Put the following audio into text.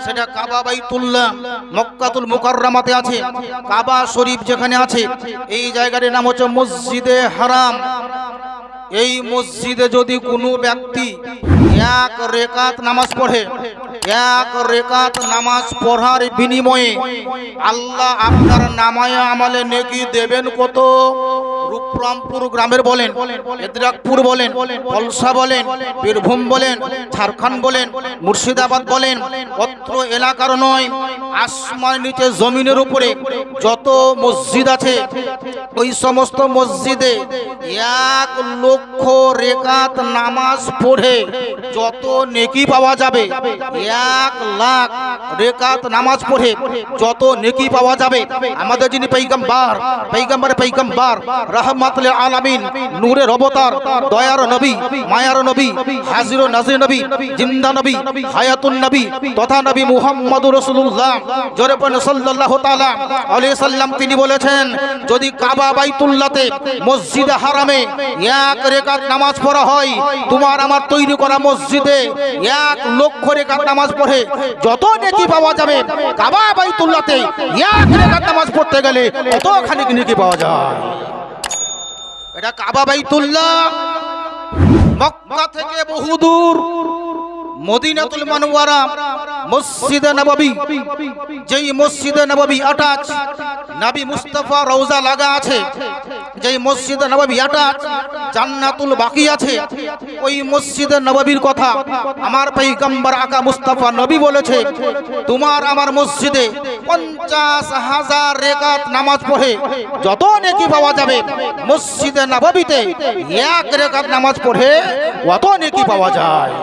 সেটা কাবা বাইতুল্লাহ মক্কাতুল মুকাররমাতে আছে। কাবা শরীফ যেখানে আছে এই জায়গাটির নাম হচ্ছে মসজিদে হারাম। এই মসজিদে যদি কোনো ব্যক্তি এক রেকাত নামাজ পড়ে, এক রেকাত নামাজ পড়ার বিনিময়ে আল্লাহ আপনার নামায়ে আমলে নেকি দেবেন কত? রূপরামপুর গ্রামের বলেন, এদ্রাকপুর বলেন, পলসা বলেন, বীরভূম বলেন, ঝাড়খণ্ড বলেন, মুর্শিদাবাদ বলেন, অত্র এলাকার নয়, আসমান নিচে জমিনের উপরে যত মসজিদ আছে ওই সমস্ত মসজিদে 1 লক্ষ রেকাত নামাজ পড়ে যত নেকি পাওয়া যাবে, 1 লাখ রেকাত নামাজ পড়ে যত নেকি পাওয়া যাবে, আমাদের যিনি পয়গম্বর রাহমাতুল আলামিন, নূরের অবতার, দয়ার নবী, মায়ার নবী, হাজির ও নাজির নবী, জিন্দা নবী, হায়াতুন নবী তথা নবী মুহাম্মদুর রাসূলুল্লাহ জোরে পড়েন সাল্লাল্লাহু তাআলা আলাইহি সাল্লাম, তিনি বলেছেন যদি কাবা বাইতুল্লাহতে মসজিদে হারামে 1 রেকাত নামাজ পড়া হয়, তোমার আমার তৈরি করা মসজিদে 1 লক্ষ রেকাত নামাজ পড়ে যত নেকি পাওয়া যাবে, কাবা বাইতুল্লাহতে 1 রেকাত নামাজ পড়তে গেলে কতখানি নেকি পাওয়া যায়। এটা কাবা বাইতুল্লাহ মক্কা থেকে বহুদূর, মদিনাতুল মুনাওয়ারা মসজিদে নববী, যেই মসজিদে নববী অ্যাটাচ নবী মুস্তাফা রওজা লাগা আছে, যেই মসজিদে নববী অ্যাটাচ জান্নাতুল বাকি আছে, ওই মসজিদে নববীর কথা আমার পয়গম্বর আকা মুস্তাফা নবী বলেছে তোমার আমার মসজিদে 50,000 রেকাত নামাজ পড়ে যত নেকি পাওয়া যাবে, মসজিদে নববীতে 1 রেকাত নামাজ পড়ে অত নেকি পাওয়া যায়।